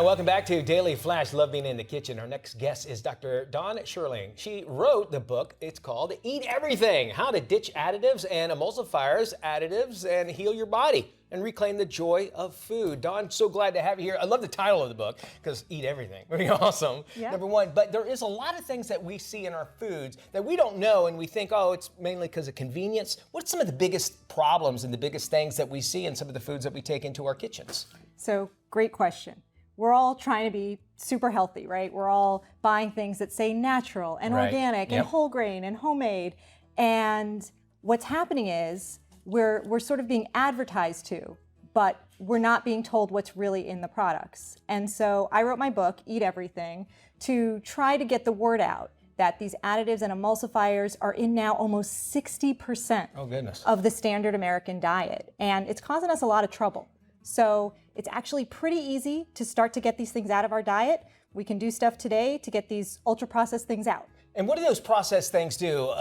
welcome back to Daily Flash. Love being in the kitchen. Our next guest is Dr. Dawn Sherling. She wrote the book. It's called Eat Everything: How to Ditch Additives and Emulsifiers, and Heal Your Body and Reclaim the Joy of Food. Dawn, so glad to have you here. I love the title of the book because Eat Everything. Pretty awesome. Yeah. Number one, but there is a lot of things that we see in our foods that we don't know, and we think, oh, it's mainly because of convenience. What's some of the biggest problems and the biggest things that we see in some of the foods that we take into our kitchens? So, great question. We're all trying to be super healthy, right? We're all buying things that say natural and organic and whole grain and homemade. And what's happening is we're sort of being advertised to, but we're not being told what's really in the products. And so I wrote my book, Eat Everything, to try to get the word out that these additives and emulsifiers are in now almost 60% of the standard American diet. And it's causing us a lot of trouble. So it's actually pretty easy to start to get these things out of our diet. We can do stuff today to get these ultra-processed things out. And what do those processed things do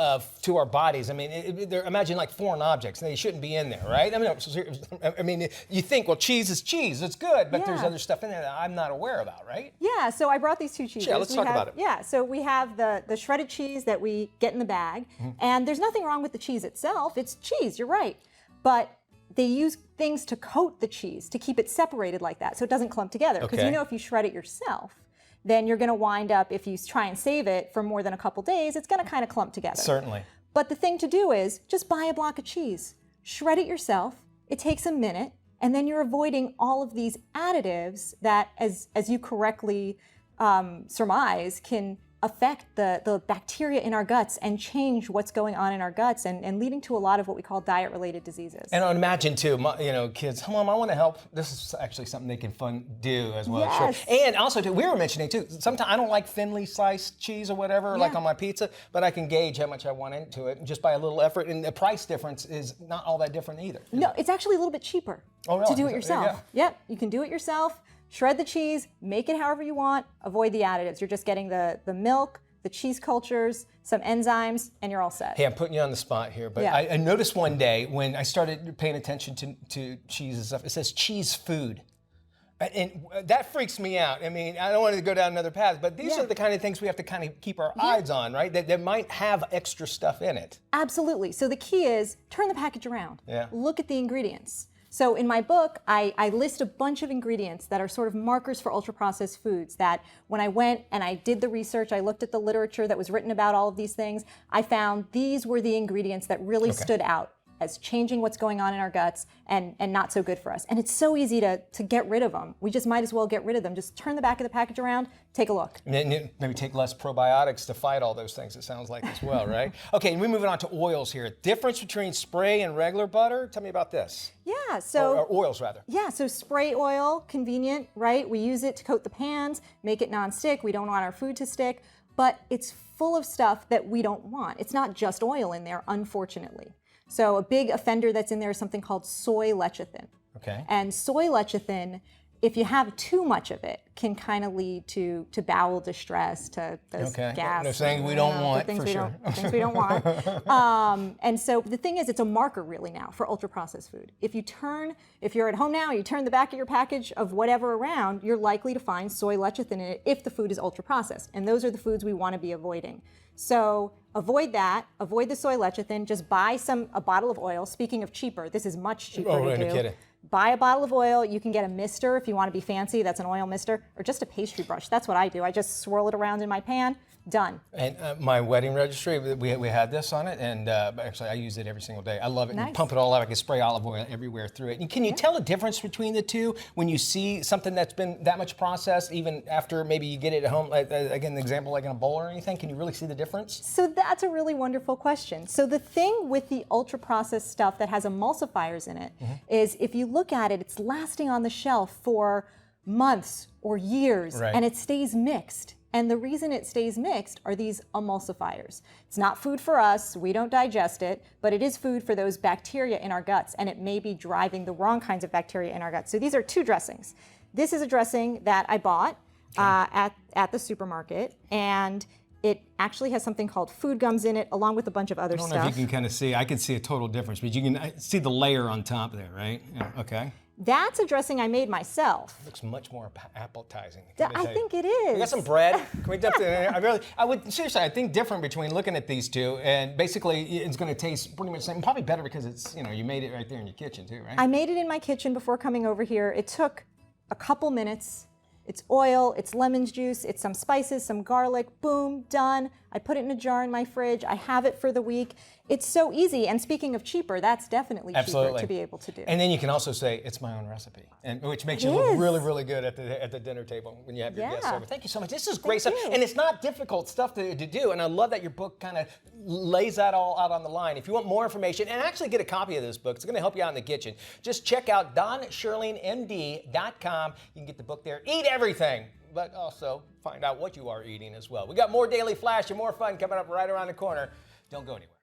to our bodies? I mean, imagine like foreign objects. They shouldn't be in there, right? I mean, you think, well, cheese is cheese. It's good, but there's other stuff in there that I'm not aware about, right? Yeah, so I brought these two cheeses. Yeah, let's talk about it. Yeah, so we have the shredded cheese that we get in the bag. And there's nothing wrong with the cheese itself. It's cheese, you're right. But they use things to coat the cheese to keep it separated like that so it doesn't clump together. Because you know if you shred it yourself, then you're going to wind up, if you try and save it for more than a couple days, it's going to kind of clump together. Certainly. But the thing to do is just buy a block of cheese, shred it yourself. It takes a minute, and then you're avoiding all of these additives that, as you correctly surmise, can affect the bacteria in our guts and change what's going on in our guts and leading to a lot of what we call diet-related diseases. And I would imagine too, kids, Mom, I want to help. This is actually something they can do as well. Yes. Sure. And also too, we were mentioning too, sometimes I don't like thinly sliced cheese or whatever, like on my pizza, but I can gauge how much I want into it just by a little effort. And the price difference is not all that different either. No, it's actually a little bit cheaper to do it yourself. Yep, you can do it yourself. Shred the cheese, make it however you want, avoid the additives. You're just getting the milk, the cheese cultures, some enzymes, and you're all set. Hey, I'm putting you on the spot here, but I noticed one day when I started paying attention to cheese and stuff, it says cheese food. And that freaks me out. I mean, I don't want to go down another path, but these are the kind of things we have to kind of keep our eyes on, right? That might have extra stuff in it. Absolutely. So the key is turn the package around. Look at the ingredients. So in my book, I list a bunch of ingredients that are sort of markers for ultra-processed foods that when I went and I did the research, I looked at the literature that was written about all of these things, I found these were the ingredients that really stood out as changing what's going on in our guts and not so good for us. And it's so easy to get rid of them. We just might as well get rid of them. Just turn the back of the package around, take a look. Maybe take less probiotics to fight all those things, it sounds like as well, right? Okay, and we're moving on to oils here. Difference between spray and regular butter? Tell me about this. Yeah, so... Or oils, rather. Yeah, so spray oil, convenient, right? We use it to coat the pans, make it non-stick. We don't want our food to stick, but it's full of stuff that we don't want. It's not just oil in there, unfortunately. So a big offender that's in there is something called soy lecithin. Okay. And soy lecithin, if you have too much of it, can kind of lead to bowel distress, to those gas. They're saying we don't want, things for sure. Things we don't want. And so the thing is, it's a marker really now for ultra-processed food. If you're at home now, you turn the back of your package of whatever around, you're likely to find soy lecithin in it if the food is ultra-processed. And those are the foods we want to be avoiding. So avoid that, avoid the soy lecithin, just buy a bottle of oil. Speaking of cheaper, this is much cheaper to do. No kidding. Buy a bottle of oil. You can get a mister if you want to be fancy. That's an oil mister, or just a pastry brush. That's what I do. I just swirl it around in my pan. Done. And my wedding registry, we had this on it, and actually I use it every single day. I love it. Nice. You pump it all out. I can spray olive oil everywhere through it. And can you tell the difference between the two when you see something that's been that much processed, even after maybe you get it at home, like, again, an example like in a bowl or anything? Can you really see the difference? So that's a really wonderful question. So the thing with the ultra-processed stuff that has emulsifiers in it is if you look at it, it's lasting on the shelf for months or years, and it stays mixed. And the reason it stays mixed are these emulsifiers. It's not food for us, we don't digest it, but it is food for those bacteria in our guts, and it may be driving the wrong kinds of bacteria in our guts. So these are two dressings. This is a dressing that I bought at the supermarket, and it actually has something called food gums in it, along with a bunch of other stuff. I don't know if you can kind of see, I can see a total difference, but you can see the layer on top there, right? Yeah, okay. That's a dressing I made myself. Looks much more appetizing. I think it is. We got some bread. Can we dump it? I think different between looking at these two, and basically it's going to taste pretty much the same. Probably better because it's, you made it right there in your kitchen too, right? I made it in my kitchen before coming over here. It took a couple minutes. It's oil, it's lemon juice, it's some spices, some garlic, boom, done. I put it in a jar in my fridge. I have it for the week. It's so easy. And speaking of cheaper, that's definitely cheaper to be able to do. And then you can also say, it's my own recipe, and which makes you look really, really good at the dinner table when you have your guests over. Thank you so much. This is great stuff. And it's not difficult stuff to do. And I love that your book kind of lays that all out on the line. If you want more information and actually get a copy of this book, it's going to help you out in the kitchen. Just check out DonSherlingMD.com. You can get the book there. Eat everything, but also find out what you are eating as well. We got more Daily Flash and more fun coming up right around the corner. Don't go anywhere.